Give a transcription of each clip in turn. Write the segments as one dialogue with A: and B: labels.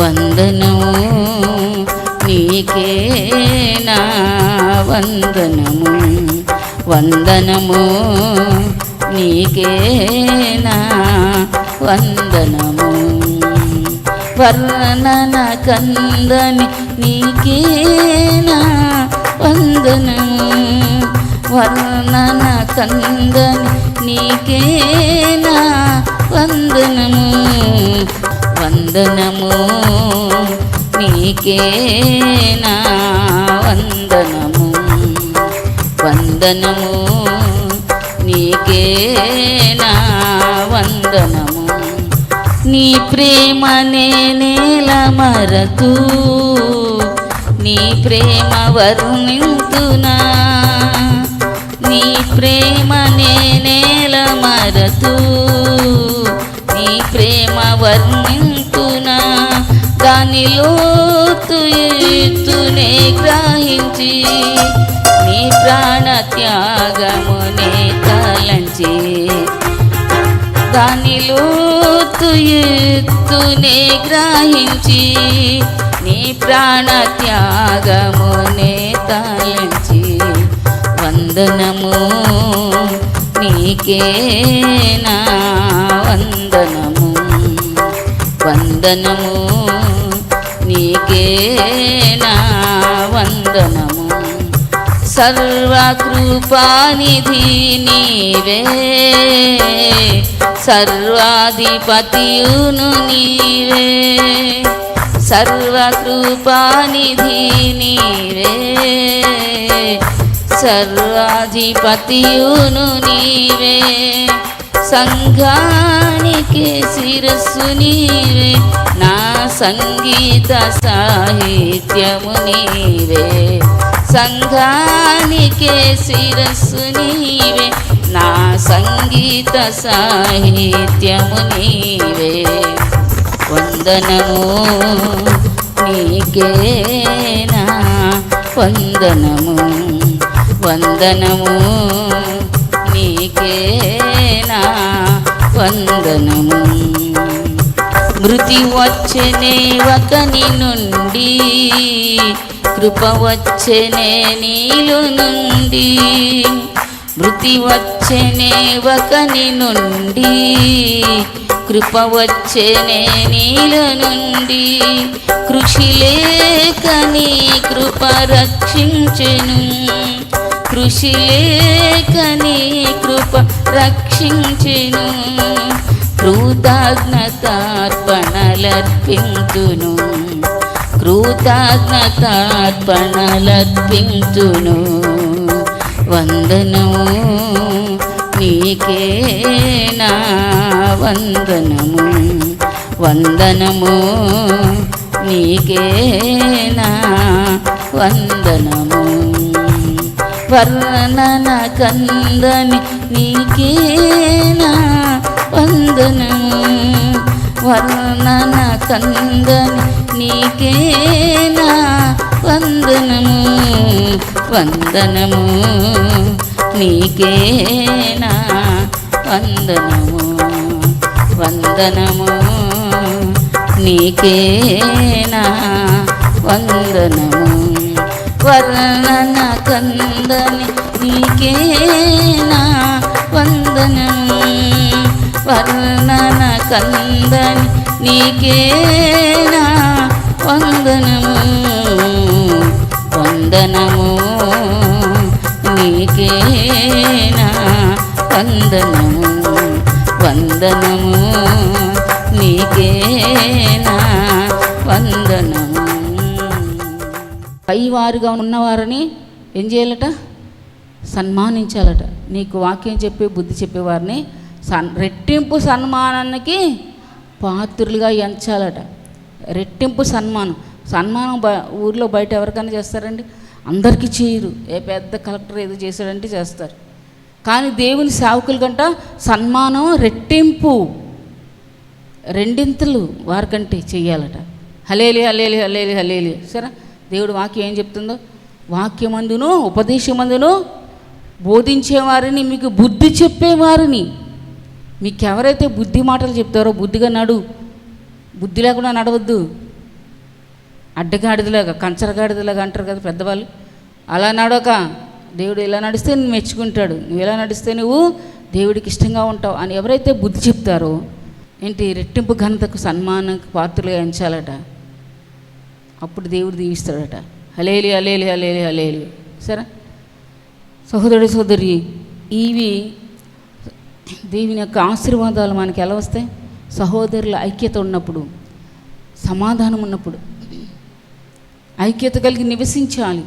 A: వందనము నీకే నా వందనము, వందనము నీకే నా వందనము. వర్ణన కందని నీకే నా వందనము, వర్ణన కందని నీకే నా వందనము. వందనము నీకే నా వందనము, వందనము నీకే నా వందనము. నీ ప్రేమ నేనేల మరతూ, నీ ప్రేమ వర్ణింతునా, నీ ప్రేమ నేనేల మరతూ, నీ ప్రేమ వర్ణింతునా. దానిలో తునే గ్రహించి నీ ప్రాణ త్యాగమునే తలంచి, దానిలో తునే గ్రహించి నీ ప్రాణ త్యాగమునే తలంచి. వందనము నీకే నా వందనము, వందనము నీకే నా వందనము. సర్వకృపానిధి నీవే, సర్వాధిపతియును నీవే, సర్వకృపానిధి నీవే, సర్వాధిపతియును నీవే. సంఘానికి శిరస్సు నీవే, నా సంగీత సాహిత్యము నీవే. సంఘానికే శిరస్సు నీవే, నా సంగీత సాహిత్యము నీవే. వందనము నీకే నా వందనము, వందనము నీకే నా వందనము. మృతి వచ్చెనే ఒకని నుండి, కృప వచ్చెనే నీలో నుండి. మృతి వచ్చెనే ఒకని నుండి, కృప వచ్చెనే నీలో నుండి. కృషి లేకని కృప రక్షించెను, కృషి లేకని కృప రక్షించెను. కృతజ్ఞతార్పణలర్పింతును, కృతజ్ఞతార్పణలర్పింతును. వందనము నీకే నా వందనము, వందనము నీకే నా వందనము. వర్ణన కందని నీకే నా వందనము, వర్ణన కందని నీకే నా వందనము. వందనము నీకే నా వందనము, వందనము నీకే నా వందనము. వర్ణన కందని నీకే నా వందనము, వర్ణన కందని నీకే నా వందనము. వందనము నీకే నా వందనము, వందనము నీకే నా వందనము. పైవారుగా ఉన్నవారిని ఏం చేయాలట? సన్మానించాలట. నీకు వాక్యం చెప్పే బుద్ధి చెప్పేవారిని రెట్టింపు సన్మానానికి పాత్రులుగా ఎంచాలట. రెట్టింపు సన్మానం. సన్మానం ఊర్లో బయట ఎవరికైనా చేస్తారండి? అందరికీ చేయరు. ఏ పెద్ద కలెక్టర్ ఏదో చేశాడంటే చేస్తారు. కానీ దేవుని సేవకుల కంట సన్మానం రెట్టింపు, రెండింతలు వారికంటే చెయ్యాలట. హలేలి హలేలి హలేలి హలేలి. సరే, దేవుడు వాక్యం ఏం చెప్తుందో, వాక్యమందును ఉపదేశమందును బోధించేవారిని, మీకు బుద్ధి చెప్పేవారిని, మీకు ఎవరైతే బుద్ధి మాటలు చెప్తారో బుద్ధిగా నడు, బుద్ధి లేకుండా నడవద్దు. అడ్డగాడిదలాగా, కంచరగాడిదలాగా అంటారు కదా పెద్దవాళ్ళు. అలా నడవక, దేవుడు ఇలా నడిస్తే నువ్వు మెచ్చుకుంటాడు, నువ్వు ఇలా నడిస్తే నువ్వు దేవుడికి ఇష్టంగా ఉంటావు అని ఎవరైతే బుద్ధి చెప్తారో ఏంటి రెట్టింపు ఘనతకు సన్మానానికి పాత్రలుగా ఎంచాలట. అప్పుడు దేవుడు దీవిస్తాడట. హలేలి హలేలి హలేలి హలేలి. సరే సహోదరి సోదరి, ఇవి దేవుని యొక్క ఆశీర్వాదాలు మనకి ఎలా వస్తాయి? సహోదరుల ఐక్యత ఉన్నప్పుడు, సమాధానం ఉన్నప్పుడు, ఐక్యత కలిగి నివసించాలి.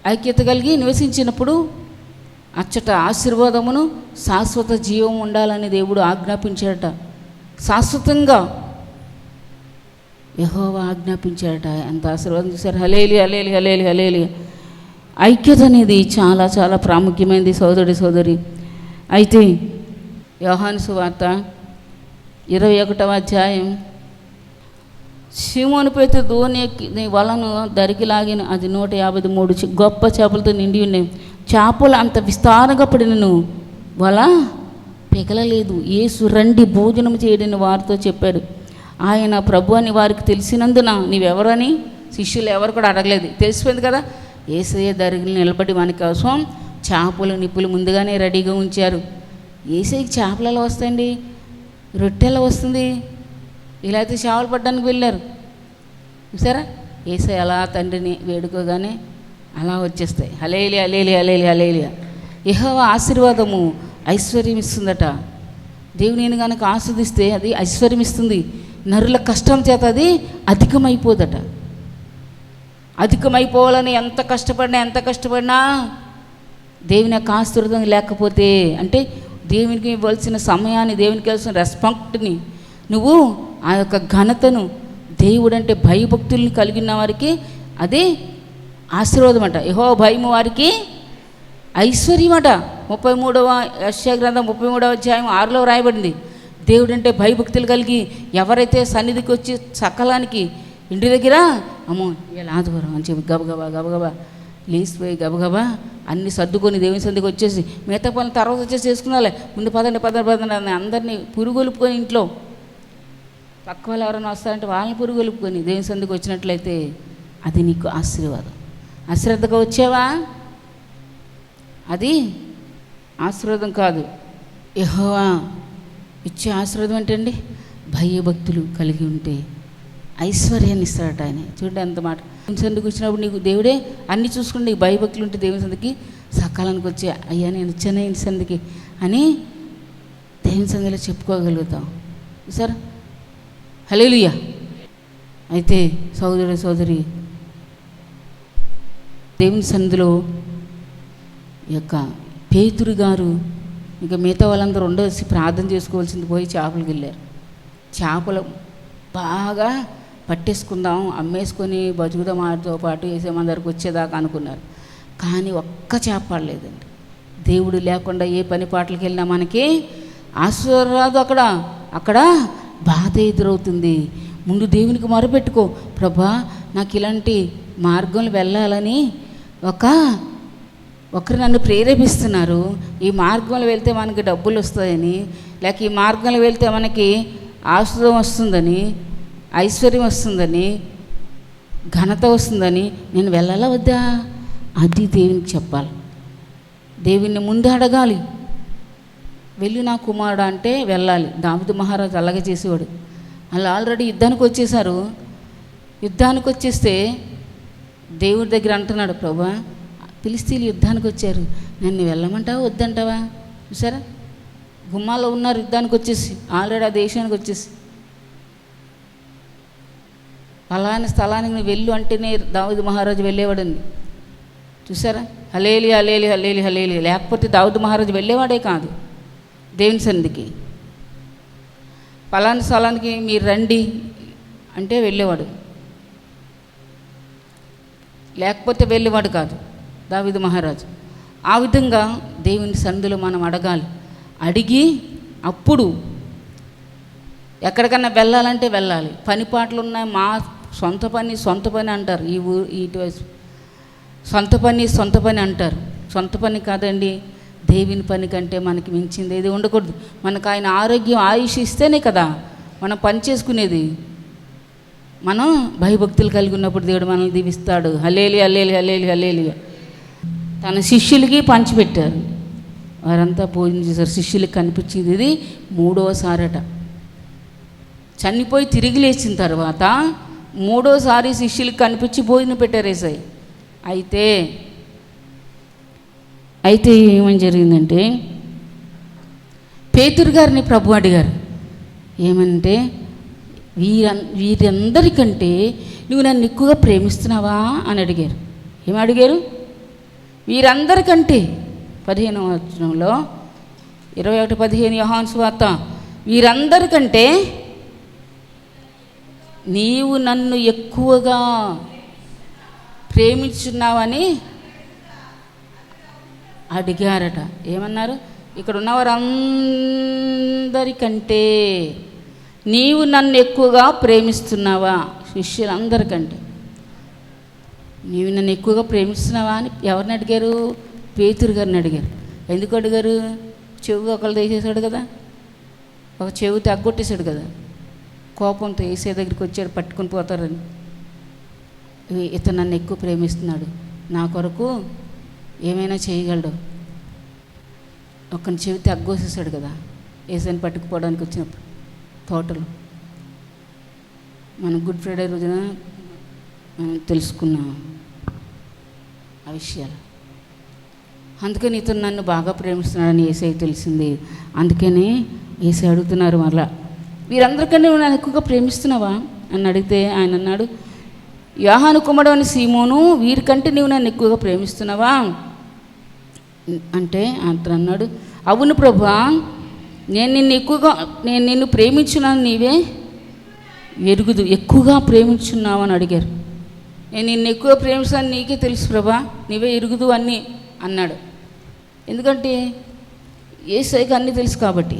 A: ఐక్యత కలిగి నివసించినప్పుడు అచ్చట ఆశీర్వాదమును శాశ్వత జీవం ఉండాలని దేవుడు ఆజ్ఞాపించాడట. శాశ్వతంగా యెహోవా ఆజ్ఞాపించాడట. ఎంత ఆశీర్వాదం చూసారు. హలేలి హలేలి హలేలి హలేలి. ఐక్యత అనేది చాలా చాలా ప్రాముఖ్యమైనది సోదరి. అయితే యోహాను సువార్త 21వ అధ్యాయం, సీమోను పేతురు ధోని వలను దరికి లాగిన, అది 153 గొప్ప చేపలతో నిండి ఉన్నాయి. చేపలు అంత విస్తారంగా పడినను వల పెగలలేదు. యేసు రండి భోజనం చేయడని వారితో చెప్పాడు. ఆయన ప్రభు అని వారికి తెలిసినందున నీవెవరని శిష్యులు ఎవరు కూడా అడగలేదు. తెలిసిపోయింది కదా. యేసయ్య దరికి నిలబడి మన కోసం చేపలు నిప్పులు ముందుగానే రెడీగా ఉంచారు. యేసయ్యకి చేపలు ఎలా వస్తాయండి? రొట్టె ఎలా వస్తుంది? ఇలా అయితే చేపలు పట్టడానికి వెళ్ళారు. చూసారా? యేసయ్య అలా తండ్రిని వేడుకోగానే అలా వచ్చేస్తాయి. హలేలి హలేలి హలేలి హలేలి. యెహోవా ఆశీర్వాదము ఐశ్వర్యం ఇస్తుందట. దేవుని కనుక ఆస్వాదిస్తే అది ఐశ్వర్యం ఇస్తుంది. నరుల కష్టం చేత అది అధికమైపోదట. అధికమైపోవాలని ఎంత కష్టపడినా దేవుని యొక్క ఆశీర్వాదం లేకపోతే, అంటే దేవునికి ఇవ్వాల్సిన సమయాన్ని, దేవునికి ఇవ్వాల్సిన రెస్పెక్ట్ని, నువ్వు ఆ యొక్క ఘనతను, దేవుడంటే భయభక్తుల్ని కలిగిన వారికి అది ఆశీర్వాదం అంట. యెహోవా భయము వారికి ఐశ్వర్యం అట. 33వ యెషయా గ్రంథం 33వ అధ్యాయం 6లో రాయబడింది. దేవుడంటే భయభక్తులు కలిగి ఎవరైతే సన్నిధికి వచ్చి సకలానికి ఇంటి దగ్గర అమ్మో ఇలా ఆదివారం అని చెప్పి గబగబా లేచిపోయి గబగబా అన్నీ సర్దుకొని దేవుని సన్నిధికి వచ్చేసి మిగతా పనులు తర్వాత వచ్చేసి చేసుకున్నాలే, ముందు పదండి అని అందరినీ పురుగొలుపుకొని, ఇంట్లో పక్క వాళ్ళు ఎవరైనా వస్తారంటే వాళ్ళని పురుగొలుపుకొని దేవుని సన్నిధికి వచ్చినట్లయితే అది నీకు ఆశీర్వాదం. అశ్రద్ధగా వచ్చావా, అది ఆశీర్వాదం కాదు. యెహోవా ఇచ్చే ఆశీర్వాదం ఏంటండి? భయభక్తులు కలిగి ఉంటే ఐశ్వర్యాన్ని ఇస్తాడట ఆయన. చూడండి ఎంత మాట. దేవుని సన్నిధికి వచ్చినప్పుడు నీకు దేవుడే అన్నీ చూసుకుని, నీకు భయభక్తులు ఉంటే దేవుని సన్నిధికి సకాలానికి వచ్చి అయ్యా నేను వచ్చాను ఇంటి సన్నిధికి అని దేవుని సన్నిధిలో చెప్పుకోగలుగుతాం. సార్ హల్లెలూయా. అయితే సోదరి దేవుని సన్నిధిలో యొక్క పేతురు గారు ఇంకా మిగతా వాళ్ళందరూ ఉండేసి ప్రార్థన చేసుకోవాల్సింది పోయి చేపలకు వెళ్ళారు. చేపలు బాగా పట్టేసుకుందాం, అమ్మేసుకొని బతుకుదాం, వాటితో పాటు వేసేమందరికి వచ్చేదాకా అనుకున్నారు. కానీ ఒక్క చేప పడలేదండి. దేవుడు లేకుండా ఏ పని పాటలకు వెళ్ళినా మనకి ఆశీర్వాదం అక్కడ బాధ ఎదురవుతుంది. ముందు దేవునికి మొరపెట్టుకో, ప్రభా నాకు ఇలాంటి మార్గంలో వెళ్ళాలని ఒకరు నన్ను ప్రేరేపిస్తున్నారు, ఈ మార్గంలో వెళ్తే మనకి డబ్బులు వస్తాయని, లేక ఈ మార్గంలో వెళ్తే మనకి ఆశీర్వాదం వస్తుందని, ఐశ్వర్యం వస్తుందని, ఘనత వస్తుందని నేను వెళ్ళాలా వద్దా? అది దేవునికి చెప్పాలి. దేవుని ముందు అడగాలి. వెళ్ళి నా కుమారుడు అంటే వెళ్ళాలి. దావీదు మహారాజు అలాగే చేసేవాడు. వాళ్ళు ఆల్రెడీ యుద్ధానికి వచ్చేసారు. యుద్ధానికి వచ్చేస్తే దేవుడి దగ్గర అంటున్నాడు, ప్రభా ఫిలిష్తీయులు యుద్ధానికి వచ్చారు, నన్ను వెళ్ళమంటావా వద్దంటావా? చూసారా, గుమ్మాలో ఉన్నారు యుద్ధానికి వచ్చేసి, ఆల్రెడీ ఆ దేశానికి వచ్చేసి. అలానే స్థలానికి నువ్వు వెళ్ళు అంటేనే దావీదు మహారాజు వెళ్ళేవాడండి. చూసారా, హలేలి హలేలి హలేలి హలేలి. లేకపోతే దావీదు మహారాజు వెళ్ళేవాడే కాదు దేవుని సన్నిధికి. పలానా స్థలానికి మీరు రండి అంటే వెళ్ళేవాడు, లేకపోతే వెళ్ళేవాడు కాదు దావీదు మహారాజు. ఆ విధంగా దేవుని సన్నిధిలో మనం అడగాలి. అడిగి అప్పుడు ఎక్కడికన్నా వెళ్ళాలంటే వెళ్ళాలి. పని పాటలు ఉన్నాయి, మా సొంత పని అంటారు. ఇటువైపు సొంత పని అంటారు. సొంత పని కాదండి, దేవుని పని కంటే మనకి మించింది ఏది ఉండకూడదు. మనకు ఆయన ఆరోగ్యం ఆయుష్ ఇస్తేనే కదా మనం పని చేసుకునేది. మనం భయభక్తులు కలిగి ఉన్నప్పుడు దేవుడు మనల్ని దీవిస్తాడు. Hallelujah, hallelujah, hallelujah, hallelujah. తన శిష్యులకి పంచిపెట్టారు. వారంతా భోజనం చేశారు. శిష్యులకి కనిపించింది ఇది 3వసారట. చనిపోయి తిరిగి లేచిన తర్వాత 3వసారి శిష్యులకి కనిపించి భోజనం పెట్టారు యేసయ్య. అయితే ఏమని జరిగిందంటే, పేతురు గారిని ప్రభు అడిగారు. ఏమంటే, వీరందరికంటే నువ్వు నన్ను ఎక్కువగా ప్రేమిస్తున్నావా అని అడిగారు. ఏమి అడిగారు? వీరందరికంటే 15వ వచనంలో 21:15 యోహాను సువార్త, వీరందరికంటే నీవు నన్ను ఎక్కువగా ప్రేమించున్నావని అడిగారట. ఏమన్నారు? ఇక్కడ ఉన్నవారందరికంటే నీవు నన్ను ఎక్కువగా ప్రేమిస్తున్నావా? శిష్యులందరికంటే నీవు నన్ను ఎక్కువగా ప్రేమిస్తున్నావా అని ఎవరిని అడిగారు? పేతురు గారిని అడిగారు. ఎందుకు అడిగారు? చెవు ఒకళ్ళు తీసేశాడు కదా, ఒక చెవు తగ్గొట్టేశాడు కదా, కోపంతో యేసయ్య దగ్గరికి వచ్చాడు, పట్టుకుని పోతారని. ఇతను నన్ను ఎక్కువ ప్రేమిస్తున్నాడు, నా కొరకు ఏమైనా చేయగలడు. ఒక్కని చెవి తగ్గోసేసాడు కదా యేసయ్యని పట్టుకుపోవడానికి వచ్చినప్పుడు తోటలో. మనం గుడ్ ఫ్రైడే రోజున మనం తెలుసుకున్నాం ఆ విషయాలు. అందుకని ఇతను నన్ను బాగా ప్రేమిస్తున్నాడని యేసయ్య తెలిసింది. అందుకని యేసయ్య అడుగుతున్నారు మరలా, వీరందరికన్నా నువ్వు నన్ను ఎక్కువగా ప్రేమిస్తున్నావా అని అడిగితే ఆయన అన్నాడు, యోహాను కుమారుడు అని సీమోను, వీరికంటే నువ్వు నన్ను ఎక్కువగా ప్రేమిస్తున్నావా అంటే అతను అన్నాడు, అవును ప్రభువా, నేను నిన్ను ప్రేమించున్నాను, నీవే ఎరుగుదు. ఎక్కువగా ప్రేమించున్నావు అని అడిగారు. నేను నిన్ను ఎక్కువ ప్రేమిస్తాను నీకే తెలుసు ప్రభా, నీవే ఎరుగుదు అన్నీ అన్నాడు. ఎందుకంటే యేసయ్యకి అన్నీ తెలుసు కాబట్టి.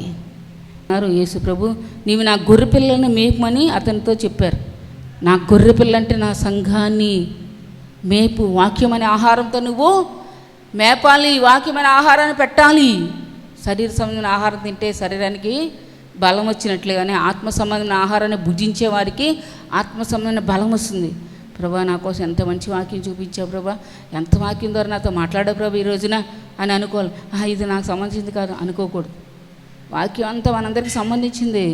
A: అన్నారు, యేసు ప్రభు నీవు నా గొర్రె పిల్లలను మేపమని అతనితో చెప్పారు. నా గొర్రె పిల్ల అంటే నా సంఘాన్ని మేపు, వాక్యం అనే ఆహారంతో నువ్వు మేపాలి, వాక్యమైన ఆహారాన్ని పెట్టాలి. శరీర సంబంధమైన ఆహారం తింటే శరీరానికి బలం వచ్చినట్లే, కానీ ఆత్మ సంబంధమైన ఆహారాన్ని భుజించే వారికి ఆత్మ సంబంధమైన బలం వస్తుంది. ప్రభా నా కోసం ఎంత మంచి వాక్యం చూపించావు ప్రభా, ఎంత వాక్యం ద్వారా నాతో మాట్లాడావు ప్రభా ఈ రోజున అని అనుకోవాలి. ఇది నాకు సంబంధించింది కాదు అనుకోకూడదు. వాక్యం అంతా మనందరికీ సంబంధించింది.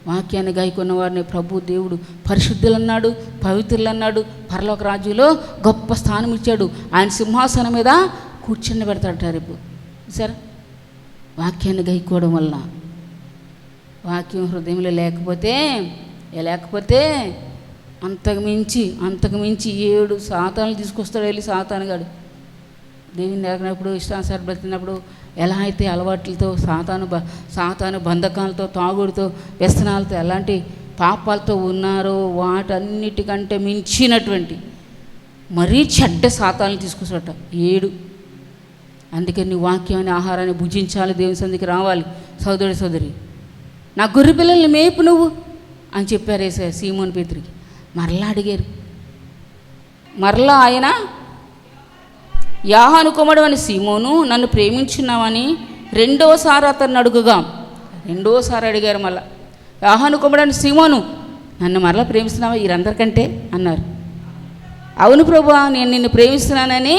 A: వాక్యాన్ని గాయకున్న వారిని ప్రభు దేవుడు పరిశుద్ధులు అన్నాడు, పవిత్రులు అన్నాడు, పరలోక రాజ్యంలో గొప్ప స్థానం ఇచ్చాడు. ఆయన సింహాసనం మీద కూర్చుని పెడతాడట రేపు. సరే, వాక్యాన్ని గాయకోవడం వల్ల, వాక్యం హృదయంలో లేకపోతే అంతకు మించి 7 సాతానులు తీసుకొస్తాడు వెళ్ళి సాతానుగాడు. దేవుని లేకున్నప్పుడు ఇష్టానుసారం బ్రతికినప్పుడు ఎలా అయితే అలవాట్లతో సాతాను బంధకాలతో, తాగుడుతో, వ్యసనాలతో, ఎలాంటి పాపాలతో ఉన్నారో వాటన్నిటికంటే మించినటువంటి మరీ చెడ్డ సాతాలను తీసుకొస్తాడట 7. అందుకని నీ వాక్యం అనే ఆహారాన్ని భుజించాలి, దేవుని సన్నిధికి రావాలి. సోదరి సోదరి, నా గొర్రె పిల్లల్ని మేపు నువ్వు అని చెప్పారు యేసయ్య సీమోను పేతురుకి. మరలా అడిగారు. మరలా ఆయన, యోహాను కుమారుడు అని సీమోను, నన్ను ప్రేమించున్నావని రెండోసారి అతన్ని అడుగుగా, రెండోసారి అడిగారు. మళ్ళా యోహాను కుమారుడు అని సీమోను, నన్ను మరలా ప్రేమిస్తున్నావా వీరందరికంటే అన్నారు. అవును ప్రభువా, నేను నిన్ను ప్రేమిస్తున్నానని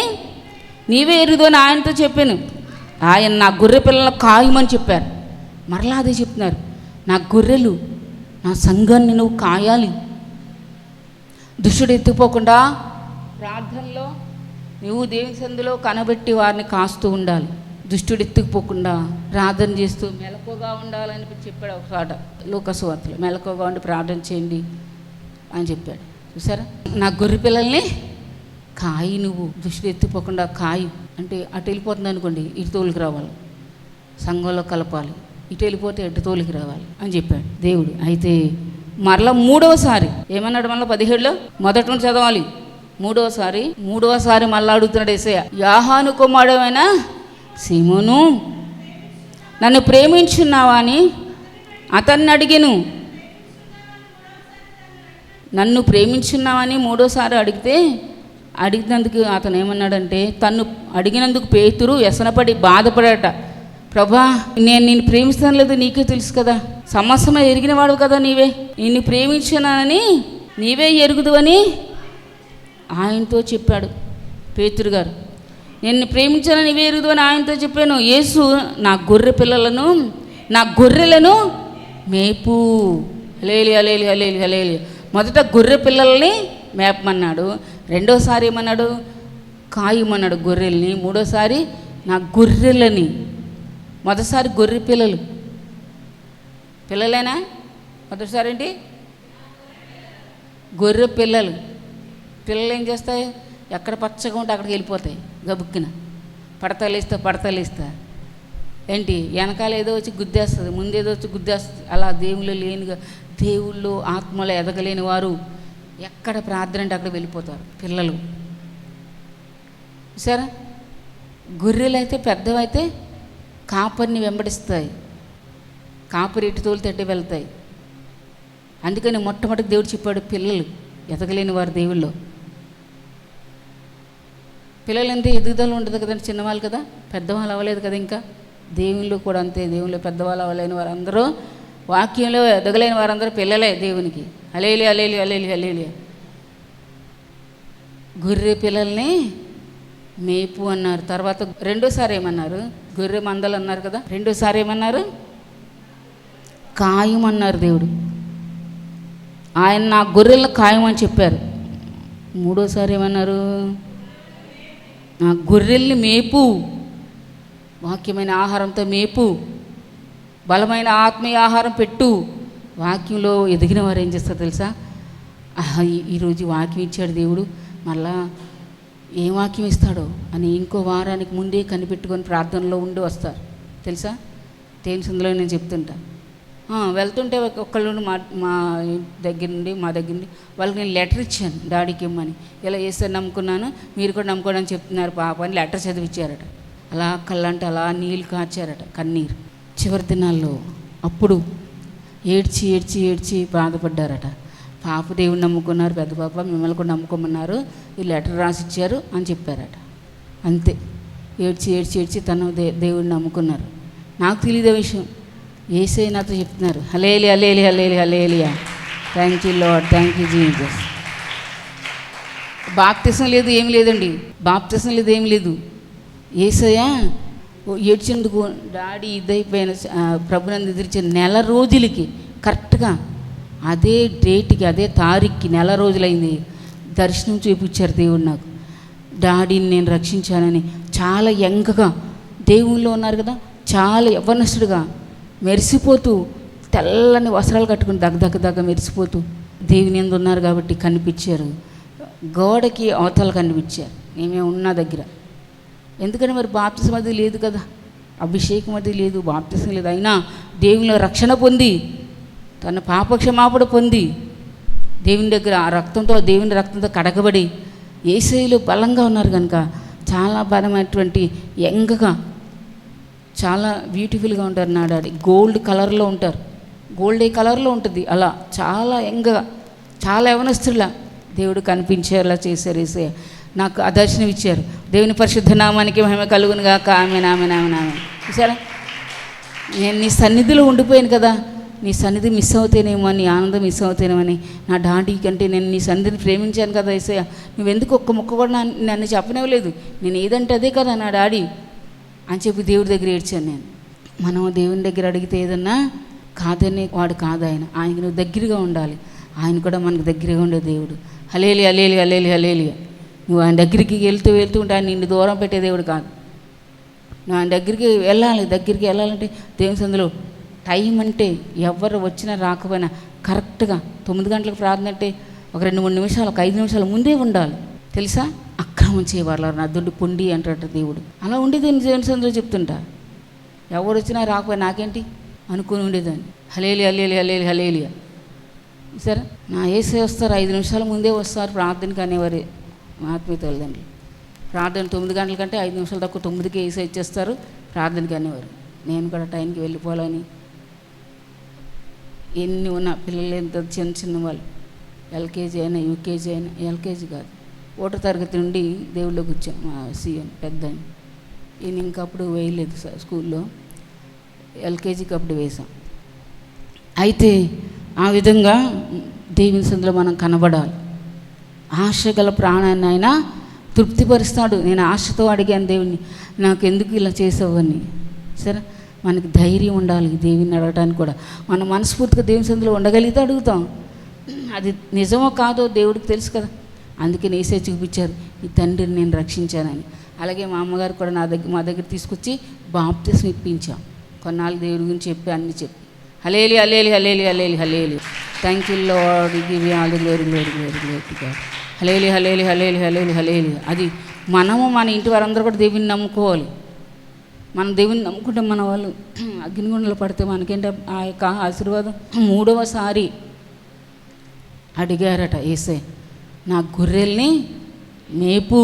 A: నీవే ఎరుగుదు అని ఆయనతో చెప్పాను. ఆయన నా గొర్రె పిల్లలను కాయమని చెప్పారు. మరలా అదే చెప్తున్నారు, నా గొర్రెలు, నా సంఘాన్ని నువ్వు కాయాలి. దుష్టుడు ఎత్తుకుపోకుండా ప్రార్థనలో నువ్వు దేవుని సందులో కనబెట్టి వారిని కాస్తూ ఉండాలి. దుష్టుడు ఎత్తుకుపోకుండా ప్రార్థన చేస్తూ మెలకుగా ఉండాలని చెప్పాడు ఒకసాట లూకాసు వార్తలో. మెలకుగా ఉండి ప్రార్థన చేయండి అని చెప్పాడు. చూసారా, నా గొర్రె పిల్లల్ని కాయి, నువ్వు దుష్టుడు ఎత్తుకుపోకుండా కాయి అంటే అటు వెళ్ళిపోతుంది అనుకోండి, ఇటు తోలికి రావాలి, సంఘంలో కలపాలి, ఇటు వెళ్ళిపోతే అటు తోలికి రావాలి అని చెప్పాడు దేవుడు. అయితే మరలా 3వసారి ఏమన్నాడు? మళ్ళీ 17లో మొదటి నుంచి చదవాలి. 3వసారి మళ్ళీ అడుగుతున్నాడు యేసయ్య, యోహాను కుమారుడైన సీమోను, నన్ను ప్రేమించున్నావా అని అతన్ని అడిగాను. నన్ను ప్రేమించున్నావని 3వసారి అడిగినందుకు అతను ఏమన్నాడంటే, తను అడిగినందుకు పేతురు వ్యసనపడి బాధపడట. ప్రభా, నేను నిన్ను ప్రేమిస్తాను లేదు నీకే తెలుసు కదా, సమస్తమే ఎరిగినవాడు కదా నీవే, నిన్ను ప్రేమించున్నానని నీవే ఎరుగుదు అని ఆయనతో చెప్పాడు పేతురు గారు. నిన్ను ప్రేమించాను నీవే ఎరుగుదు అని ఆయనతో చెప్పాను. యేసు నా గొర్రెలను మేపు. హల్లెలూయా హల్లెలూయా హల్లెలూయా హల్లెలూయా. మొదట గొర్రె పిల్లల్ని మేపమన్నాడు, రెండోసారి ఏమన్నాడు? కాయమన్నాడు గొర్రెల్ని, మూడోసారి నా గొర్రెలని. మొదటిసారి గొర్రె పిల్లలేనా? మొదటిసారి ఏంటి? గొర్రె పిల్లలు ఏం చేస్తాయి? ఎక్కడ పచ్చగా ఉంటే అక్కడికి వెళ్ళిపోతాయి గబుక్కిన. పడతలేస్తా ఏంటి, వెనకాల ఏదో వచ్చి గుద్దేస్తుంది, ముందేదో వచ్చి గుద్దేస్తుంది. అలా దేవుళ్ళు ఆత్మలో ఎదగలేని వారు ఎక్కడ ప్రార్థన అంటే అక్కడ వెళ్ళిపోతారు పిల్లలు. సరే, గొర్రెలు అయితే పెద్దవైతే కాపరిని వెంబడిస్తాయి, కాపరి ఇటు తోలు తట్టి వెళ్తాయి. అందుకని మొట్టమొదటి దేవుడు చెప్పాడు, పిల్లలు ఎదగలేని వారు దేవుళ్ళు. పిల్లలు అంతే ఎదుగుదల ఉండదు కదండి, చిన్నవాళ్ళు కదా, పెద్దవాళ్ళు అవ్వలేదు కదా. ఇంకా దేవుళ్ళు కూడా అంతే, దేవుళ్ళు పెద్దవాళ్ళు అవ్వలేని వారందరూ, వాక్యంలో ఎదగలేని వారందరూ పిల్లలే దేవునికి. హల్లెలూయా హల్లెలూయా హల్లెలూయా హల్లెలూయా. గొర్రె పిల్లల్ని మేపు అన్నారు. తర్వాత రెండోసారి ఏమన్నారు? గొర్రె మందలు అన్నారు కదా, రెండోసారి ఏమన్నారు? కాయమన్నారు దేవుడు. ఆయన నా గొర్రెలను ఖాయమని చెప్పారు. మూడోసారి ఏమన్నారు? నా గొర్రెల్ని మేపు, వాక్యమైన ఆహారంతో మేపు, బలమైన ఆత్మీయ ఆహారం పెట్టు. వాక్యంలో ఎదిగిన వారు ఏం చేస్తారు తెలుసా? ఈరోజు వాక్యం ఇచ్చాడు దేవుడు, మళ్ళా ఏం వాక్యం ఇస్తాడో అని ఇంకో వారానికి ముందే కనిపెట్టుకొని ప్రార్థనలో ఉండి వస్తారు తెలుసా. తేనిసందులో నేను చెప్తుంటా, వెళ్తుంటే ఒక్కళ్ళు మా దగ్గర నుండి వాళ్ళకి నేను లెటర్ ఇచ్చాను, డాడీకి ఇమ్మని. ఇలా వేస్తే నమ్ముకున్నాను, మీరు కూడా నమ్ముకోండి అని చెప్తున్నారు పాప అని లెటర్ చదివించారట. అలా కళ్ళంటే అలా నీళ్ళు కార్చారట, కన్నీరు. చివరి దినాల్లో అప్పుడు ఏడ్చి బాధపడ్డారట. పాప దేవుడు నమ్ముకున్నారు, పెద్ద పాప మిమ్మల్ని కూడా నమ్ముకోమన్నారు, ఈ లెటర్ రాసి ఇచ్చారు అని చెప్పారట. అంతే, ఏడ్చి తను దేవుడిని నమ్ముకున్నారు. నాకు తెలియదు విషయం, యేసయ్య నాతో చెప్తున్నారు. Hallelujah hallelujah hallelujah hallelujah. Thank you Lord, thank you Jesus. బాప్తిసం లేదు, ఏం లేదండి, బాప్తిసం లేదు, ఏం లేదు. యేసయ్య ఏడ్చేందుకు డాడీ ఇదైపోయిన ప్రభునందు ఎదిరించిన నెల రోజులకి కరెక్ట్గా అదే డేట్కి అదే తారీఖుకి నెల రోజులైంది దర్శనం చూపించారు దేవుడు నాకు. డాడీని నేను రక్షించానని చాలా యంగ్గా దేవుళ్ళు ఉన్నారు కదా, చాలా యవ్వనస్తుడుగా మెరిసిపోతూ తెల్లని వస్త్రాలు కట్టుకుని దగ్గ మెరిసిపోతూ దేవుని యందు ఉన్నారు కాబట్టి కనిపించారు. గోడకి అవతల కనిపించారు, మేమే ఉన్న దగ్గర. ఎందుకంటే మరి బాప్తిసం అది లేదు కదా, అభిషేకం అది లేదు, బాప్తిసం లేదు. అయినా దేవునిలో రక్షణ పొంది తన పాపక్షమాపణ పొంది దేవుని దగ్గర ఆ రక్తంతో, దేవుని రక్తంతో కడగబడి యేసయ్యలో బలంగా ఉన్నారు కనుక చాలా బలమైనటువంటి యంగ్గా చాలా బ్యూటిఫుల్గా ఉంటారు. నా డాడీ గోల్డ్ కలర్లో ఉంటారు, గోల్డే కలర్లో ఉంటుంది. అలా చాలా యంగ్గా, చాలా యవనస్తులా దేవుడు కనిపించేలా చేశారు. యేసయ్య నాకు ఆ దర్శనం ఇచ్చారు. దేవుని పరిశుద్ధ నామానికి మహిమ కలుగును గాక. ఆమేన్ ఆమేన్ ఆమేన్ ఆమేన్. చూసారా, నేను నీ సన్నిధిలో ఉండిపోయాను కదా, నీ సన్నిధి మిస్ అవుతేనేమో, నీ ఆనందం మిస్ అవుతేనేమని నా డాడీ కంటే నేను నీ సన్నిధిని ప్రేమించాను కదా యేసయ్య, నువ్వెందుకు ఒక్క ముక్క కూడా నన్ను చెప్పనివ్వలేదు, నేను ఏదంటే అదే కదా నా డాడీ అని చెప్పి దేవుడి దగ్గర ఏడ్చాను నేను. మనం దేవుని దగ్గర అడిగితే ఏదన్నా కాదనే వాడు కాదు ఆయన. ఆయనకి నువ్వు దగ్గరగా ఉండాలి, ఆయన కూడా మనకు దగ్గరగా ఉండే దేవుడు. హల్లెలూయా హల్లెలూయా హల్లెలూయా హల్లెలూయా. నువ్వు ఆయన దగ్గరికి వెళ్తూ ఉంటే ఆయన నిన్ను దూరం పెట్టే దేవుడు కాదు. నువ్వు ఆయన దగ్గరికి వెళ్ళాలంటే దేవుని సందులో టైం అంటే ఎవరు వచ్చినా రాకపోయినా కరెక్ట్గా 9 గంటలకు ప్రార్థన అంటే ఒక 2-3 నిమిషాలు, ఒక 5 నిమిషాలు ముందే ఉండాలి తెలుసా. అక్రమం చేయవాళ్ళు నా దుడ్డు పొండి అంటాడు దేవుడు. అలా ఉండేదాన్ని దేవుని సందులో చెప్తుంటా. ఎవరు వచ్చినా రాకపోయినా నాకేంటి అనుకుని ఉండేదాన్ని. హల్లెలూయా హల్లెలూయా హల్లెలూయా హల్లెలూయా. సరే, నా యేసయ్య వస్తారు, 5 నిమిషాల ముందే వస్తారు ప్రార్థనకి అనేవారు ఆత్మీయ తల్లిదండ్రులు. ప్రార్థన 9 గంటల కంటే 5 నిమిషాలు తక్కువ 9కి యేసయ్య ఇచ్చేస్తారు ప్రార్థనకి అనేవారు. నేను కూడా టైంకి వెళ్ళిపోవాలని ఎన్ని ఉన్న పిల్లలు ఎంత చిన్న వాళ్ళు, ఎల్కేజీ అయినా యూకేజీ అయినా, ఎల్కేజీ కాదు 1వ తరగతి నుండి దేవుళ్ళకి వచ్చాం. మా సీఎం పెద్ద ఈయన ఇంకప్పుడు వేయలేదు స్కూల్లో, ఎల్కేజీకి అప్పుడు వేసాం. అయితే ఆ విధంగా దేవుని సందులో మనం కనబడాలి. ఆశ గల ప్రాణాన్ని ఆయన తృప్తిపరుస్తాడు. నేను ఆశతో అడిగాను దేవుణ్ణి, నాకు ఎందుకు ఇలా చేసావని. సరే, మనకి ధైర్యం ఉండాలి దేవుని అడగడానికి కూడా. మనం మనస్ఫూర్తిగా దేవుని సందులో ఉండగలిగితే అడుగుతాం. అది నిజమో కాదో దేవుడికి తెలుసు కదా. అందుకే నేసే చూపించారు, ఈ తండ్రిని నేను రక్షించానని. అలాగే మా అమ్మగారు కూడా మా దగ్గర తీసుకొచ్చి బాప్తిస్మం ఇప్పించాం. కొన్నాళ్ళు దేవుడి గురించి చెప్పి అన్నీ చెప్పి hallelujah hallelujah hallelujah hallelujah hallelujah thank you Lord, give you all the glory glory glory glory to God. Hallelujah hallelujah hallelujah hallelujah hallelujah. అది మనము మన ఇంటి వారందరూ కూడా దేవుని నమ్ముకోవాలి. మనం దేవుని నమ్ముకుంటే మన వాళ్ళు అగ్నిగుండంలో పడితే మనకేంటి ఆ యొక్క ఆశీర్వాదం. 3వసారి అడిగారట యేసయ్య, నా గొర్రెల్ని మేపు,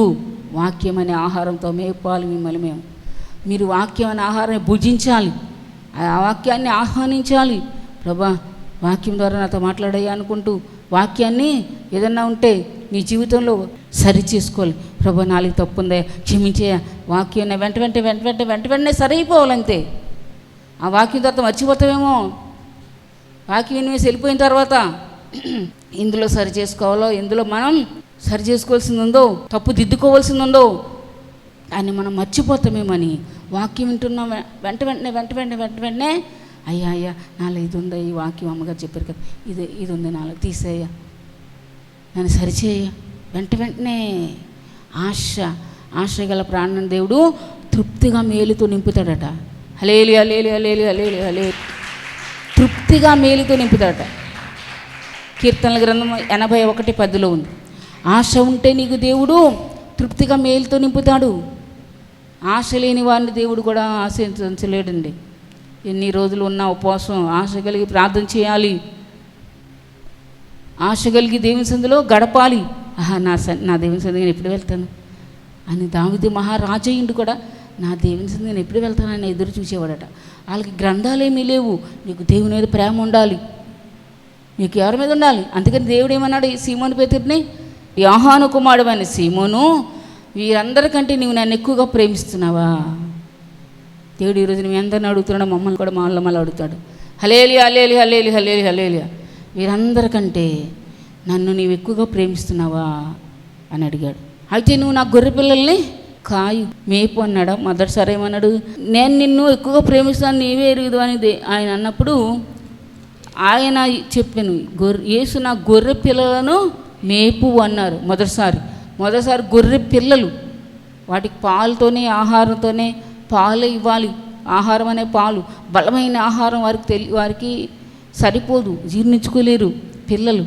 A: వాక్యం అనే ఆహారంతో మేపాలి మిమ్మల్ని. మీరు వాక్యం అనే ఆహారాన్ని భుజించాలి, ఆ వాక్యాన్ని ఆహ్వానించాలి. ప్రభా, వాక్యం ద్వారా నాతో మాట్లాడాయి అనుకుంటూ వాక్యాన్ని ఏదన్నా ఉంటే నీ జీవితంలో సరి చేసుకోవాలి. ప్రభా, నాలుగు తప్పు ఉందే క్షమించే, వాక్యం వెంట వెంటనే సరైపోవాలంతే. ఆ వాక్యం తర్వాత మర్చిపోతామేమో. వాక్యం వినేసి వెళ్ళిపోయిన తర్వాత ఇందులో సరి చేసుకోవాలో, ఎందులో మనం సరి చేసుకోవాల్సింది ఉందో, తప్పు దిద్దుకోవాల్సింది ఉందో అని మనం మర్చిపోతామేమని వాక్యం వింటున్నాం. వెంటనే అయ్యా నాలో ఇది ఉందా, ఈ వాక్యం అమ్మగారు చెప్పారు కదా, ఇది ఉంది నాలో, తీసేయ్యా, నన్ను సరిచేయ. వెంటనే ఆశ గల ప్రాణం దేవుడు తృప్తిగా మేలుతో నింపుతాడట. హల్లెలూయా హల్లెలూయా హల్లెలూయా హల్లెలూయా హల్లెలూయా. తృప్తిగా మేలుతో నింపుతాడట. కీర్తనల గ్రంథం 81:10 ఉంది. ఆశ ఉంటే నీకు దేవుడు తృప్తిగా మేలుతో నింపుతాడు. ఆశ లేని వారిని దేవుడు కూడా ఆశించలేడండి. ఎన్ని రోజులు ఉన్న ఉపవాసం, ఆశ కలిగి ప్రార్థన చేయాలి, ఆశ కలిగి దేవుని సందులో గడపాలి. నా దేవుని సందులో నేను ఎప్పుడు వెళ్తాను అని దావీదు మహారాజయ్యుడు కూడా నా దేవుని సందులో నేను ఎప్పుడు వెళ్తానని ఎదురు చూసేవాడట. వాళ్ళకి గ్రంథాలేమీ లేవు, నీకు దేవుని మీద ప్రేమ ఉండాలి, నీకు ఎవరి మీద ఉండాలి. అందుకని దేవుడు ఏమన్నాడు, ఈ సీమోను పేతురుని, యోహాను కుమారుడైన సీమోను, వీరందరికంటే నువ్వు నన్ను ఎక్కువగా ప్రేమిస్తున్నావా? దేవుడు ఈరోజు నువ్వు అందరిని అడుగుతున్నాడు, మమ్మల్ని కూడా మళ్ళీ అడుగుతాడు. హల్లెలూయా హల్లెలూయా హల్లెలూయా హల్లెలూయా హల్లెలూయా. వీరందరికంటే నన్ను నీవు ఎక్కువగా ప్రేమిస్తున్నావా అని అడిగాడు. అయితే నువ్వు నా గొర్రె పిల్లల్ని కాయు, మేపు అన్నాడా? మొదటిసారి ఏమన్నాడు, నేను నిన్ను ఎక్కువగా ప్రేమిస్తాను, నీవే ఎరుగుదు అని ఆయన అన్నప్పుడు ఆయన చెప్పాను, యేసు నా గొర్రె పిల్లలను మేపు అన్నారు. మొదటిసారి గొర్రె పిల్లలు, వాటికి పాలతోనే ఆహారంతోనే పాలు ఇవ్వాలి. ఆహారం అనే పాలు, బలమైన ఆహారం వారికి సరిపోదు, జీర్ణించుకోలేరు పిల్లలు.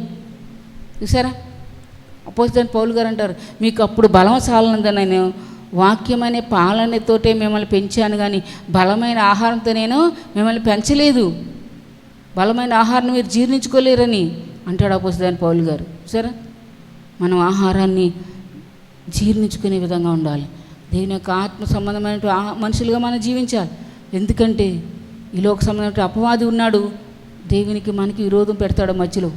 A: చూసారా, అపోజిట్ పౌలు గారు అంటారు, మీకు అప్పుడు బలం చాలనందా, నేను వాక్యం అనే పాలనతోటే మిమ్మల్ని పెంచాను కానీ బలమైన ఆహారంతో నేను మిమ్మల్ని పెంచలేదు, బలమైన ఆహారాన్ని మీరు జీర్ణించుకోలేరని అంటాడు అపోజిట్ పౌలు గారు. సరే, మనం ఆహారాన్ని జీర్ణించుకునే విధంగా ఉండాలి. దేవుని యొక్క ఆత్మ సంబంధమైన మనుషులుగా మనం జీవించాలి. ఎందుకంటే ఈ లోక సంబంధమైన అపవాది ఉన్నాడు, దేవునికి మనకి విరోధం పెడతాడు మధ్యలో.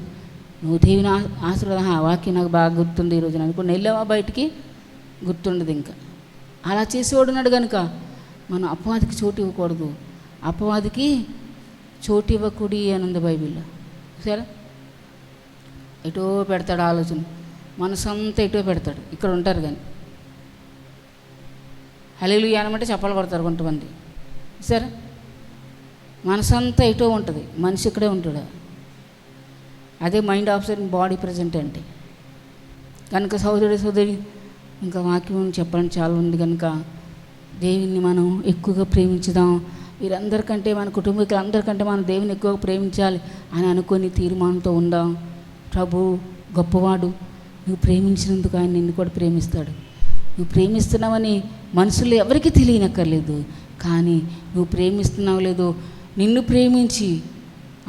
A: నువ్వు దేవుని ఆశీర్వాదం, వాక్యం నాకు బాగా గుర్తుంది ఈరోజు అనుకుని వెళ్ళావా బయటికి, గుర్తుండదు. ఇంకా అలా చేసేవాడు ఉన్నాడు కనుక మనం అపవాదికి చోటు ఇవ్వకూడదు. అపవాదికి చోటు ఇవ్వకూడి అని ఉంది బైబిల్లో. సరే, ఎటో పెడతాడు ఆలోచన, మనసంతా ఎటో పెడతాడు. ఇక్కడ ఉంటారు కానీ హల్లెలూయా అనమంటే చప్పలు కొడతారు కొంతమంది. సరే, మనసంతా ఎటో ఉంటుంది, మనిషి ఇక్కడే ఉంటాడు. అదే మైండ్ ఆఫ్సర్ బాడీ ప్రజెంట్ అంటే. కనుక సోదరి ఇంకా వాక్యం చెప్పాలని చాలా ఉంది కనుక దేవుని మనం ఎక్కువగా ప్రేమించుదాం. వీరందరికంటే, మన కుటుంబీకులందరికంటే మనం దేవుని ఎక్కువగా ప్రేమించాలి అని అనుకొని తీర్మానంతో ఉందాం. ప్రభు గొప్పవాడు, నువ్వు ప్రేమించినందుకు ఆయన నిన్ను కూడా ప్రేమిస్తాడు. నువ్వు ప్రేమిస్తున్నావని మనుషులు ఎవరికి తెలియనక్కర్లేదు, కానీ నువ్వు ప్రేమిస్తున్నావు లేదో నిన్ను ప్రేమించి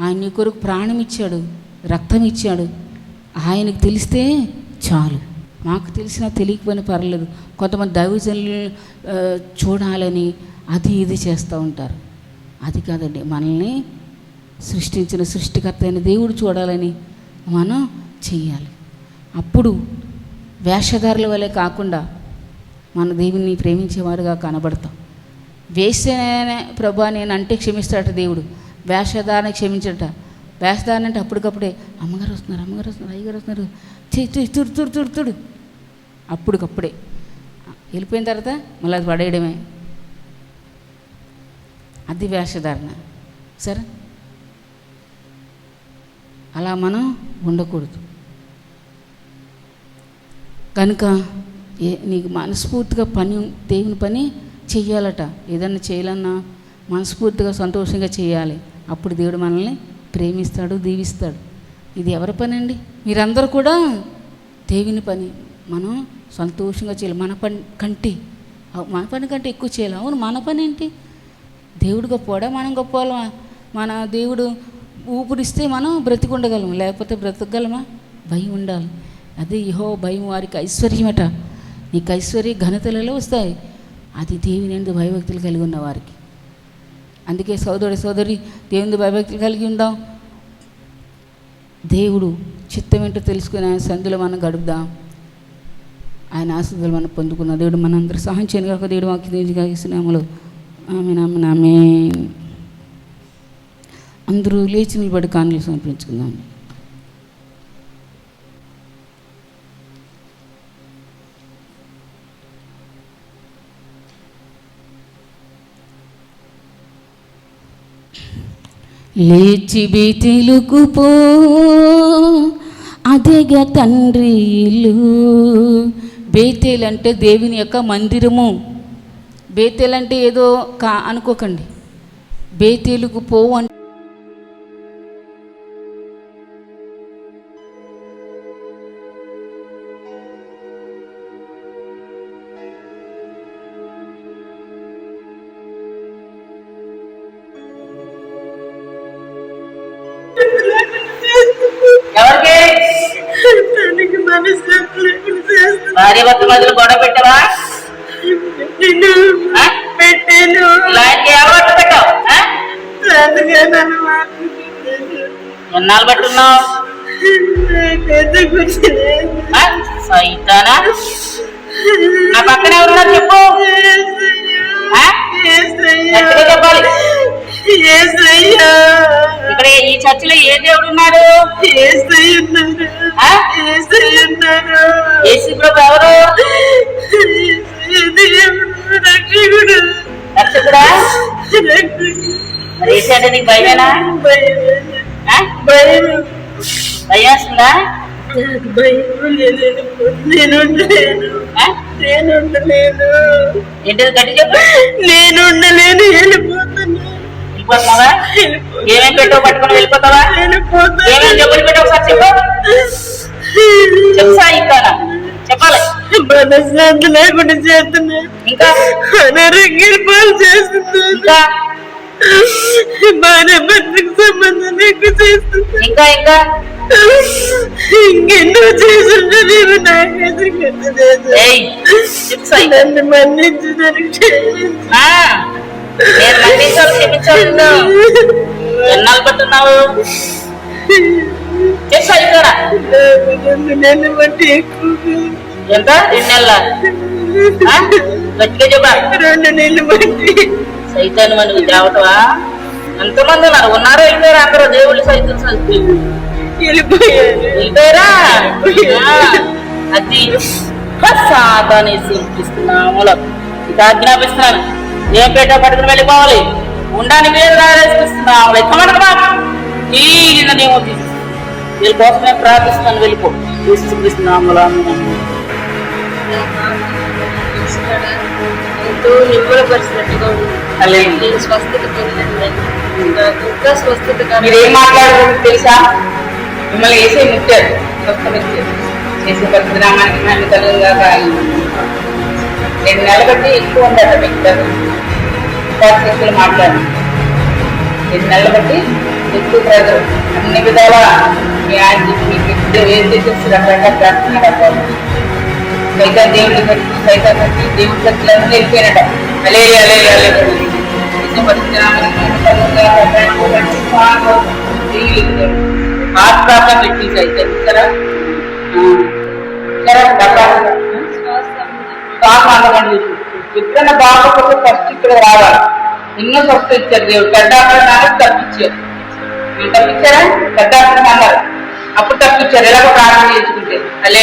A: ఆయన నీ కొరకు ప్రాణం ఇచ్చాడు, రక్తం ఇచ్చాడు. ఆయనకు తెలిస్తే చాలు. మాకు తెలిసినా తెలియకపోయినా పర్లేదు. కొంతమంది దైవజనులు చూడాలని అది ఇది చేస్తూ ఉంటారు. అది కాదండి, మనల్ని సృష్టించిన సృష్టికర్త అయిన దేవుడు చూడాలని మనం చెయ్యాలి. అప్పుడు వేషధారుల వలె కాకుండా మన దేవుని ప్రేమించేవారుగా కనబడతాం. వేసే ప్రభా నేను అంటే క్షమిస్తాడట దేవుడు, వేషధారణ క్షమించట. వేస్తానంటే అంటే అప్పటికప్పుడే అమ్మగారు వస్తున్నారు, అయ్యగారు వస్తున్నారు, తుడు తుడు తుడు తుడు అప్పటికప్పుడే. వెళ్ళిపోయిన తర్వాత మళ్ళీ అది పడేయడమే. అది వేషధారణ. సరే, అలా మనం ఉండకూడదు. కనుక నీకు మనస్ఫూర్తిగా దేవుని పని చెయ్యాలట. ఏదన్నా చేయాలన్నా మనస్ఫూర్తిగా సంతోషంగా చేయాలి. అప్పుడు దేవుడు మనల్ని ప్రేమిస్తాడు, దీవిస్తాడు. ఇది ఎవరి పని అండి? మీరందరూ కూడా దేవుని పని మనం సంతోషంగా చేయాలి. మన పని కంటే ఎక్కువ చేయాలి. అవును, మన పని ఏంటి? దేవుడు గొప్పవాడా, మనం గొప్పవాళ్ళమా? మన దేవుడు ఊపిరిస్తే మనం బ్రతికుండగలము, లేకపోతే బ్రతకగలమా? భయం ఉండాలి. అదే యెహోవా భయం వారికి ఐశ్వర్యమట. నీకు ఐశ్వర్య ఘనతలలో వస్తాయి. అది దేవుని యందు భయభక్తులు కలిగి ఉన్న వారికి. అందుకే సోదరి దేవుని భయభక్తులు కలిగి ఉందాం. దేవుడు చిత్తం ఏంటో తెలుసుకుని ఆయన సంధిలో మనం గడుపుదాం. ఆయన ఆశీర్వాదాలు మనం పొందుకున్న దేవుడు మనందరూ సహాయం చేయను కాక దేవుడు వాక్యం ఇస్తున్నాములు. ఆమేన్. అందరూ లేచి నిలబడి కానుకలు సమర్పించుకుందాం. లేచి బేతేలుకు పో, అదేగా తండ్రి ఇల్లు. బేతేలు అంటే దేవుని యొక్క మందిరము. బేతేలు అంటే ఏదో అనుకోకండి. బేతేలుకు పో అంటే
B: భార్య భర్త మధ్యలో గొడవ పెట్టావా?
A: పెట్టాను.
B: ఎవరు పెట్టావు? ఎన్నాళ్ళు పట్టున్నావు? సైతానా, నా పక్కన ఎవరున్నారు చెప్పు. చెప్పాలి. ఇక్కడ ఈ చర్చిలో ఏ దేవుడు ఉన్నారు? యేసు ప్రభు ఎవరు? రక్షకుడా? యేసు అంటే నీకు భయమేనా? భయేస్తుందా? ఏంటిది గట్టి చెప్పు.
A: నేను ఉండలేను, వెళ్ళిపోతున్నా.
B: వెళ్ళిపోతున్నావా? ఏమేమి పెట్టావు పట్టుకుని వెళ్ళిపోతావా? ఏమేమి జబ్బులు పెట్టావు ఒకసారి చెప్పు. చెప్తా ఇంకా చెప్పాలి.
A: మనశ్శాంతి లేకుండా చేస్తున్నా,
B: ఇంకా
A: అనారోగ్యాల పాలు చేస్తున్నా,
B: ఇంకా
A: భార్య భర్తకు సంబంధం లేకుండా చేస్తున్నా,
B: ఇంకా ఇంకా
A: ఇంకెన్నో చేస్తుంటా. నేను నాకైతే నన్ను మన్నించడానికి
B: నేను మన్నించాలి, క్షమించాలి. ఎన్నాళ్ళు పట్టున్నావు? చెప్పా ఇంకా.
A: నన్ను బట్టి ఎక్కువ.
B: ఎంత? 2 నెలల గట్టిగా చెప్పా.
A: 2 నెలలు బట్టి.
B: సైతాన్ని మనకు దేవతవా? ఎంతమంది ఉన్నారో వెళ్ళిపోయారా? అందరూ దేవుళ్ళు సైతం వెళ్ళిపోయారా? అది సాతాన్ని సూచిస్తున్నాము. ఇక ఆజ్ఞాపిస్తున్నాను, ఏం పేట పట్టుకుని వెళ్ళిపోవాలి. ఉండానికి మీద రారేసుకున్నాము. ఈ నేను వీళ్ళ కోసం నేను ప్రార్థిస్తున్నాను. వెళ్ళిపో తీసుకున్నాము.
A: ఎంతో నిమ్మలపరిచినట్టుగా ఉంది. స్వస్థత ఇంకా స్వస్థత.
B: మీరు ఏం మాట్లాడుతుంది తెలుసా? మిమ్మల్ని వేసే ముట్టారు, చేసే పరిశుద్ధనామానికి మహిమ కలుగుగా. 2 నెలలు బట్టి ఎక్కువ ఉందట మీకు శక్తులు మాట్లాడి. 2 నెలలు బట్టి ఎక్కువ ప్రజలు అన్ని విధాలా మీ ఆయన మీకు ఏం చేసేసి రకరకాల ప్రార్థన సైతం దేవుడి బట్టి సైతం బట్టి దేవుడి శక్తులను వెళ్ళిపోయినట. అలేరియా హార్ట్ ప్రాబ్లం పెట్టి సైతం సరే ఎప్పుడైనా బాగోకపోతే ఫస్ట్ ఇక్కడ రావాలి. ఎన్నో స్వస్థ ఇచ్చారు దేవుడు. పెద్ద తప్పించారు. మీరు తప్పించారా? పెద్ద అన్నారు అప్పుడు తప్పించారు. ఎలాగో ప్రార్థన చేసుకుంటే అలే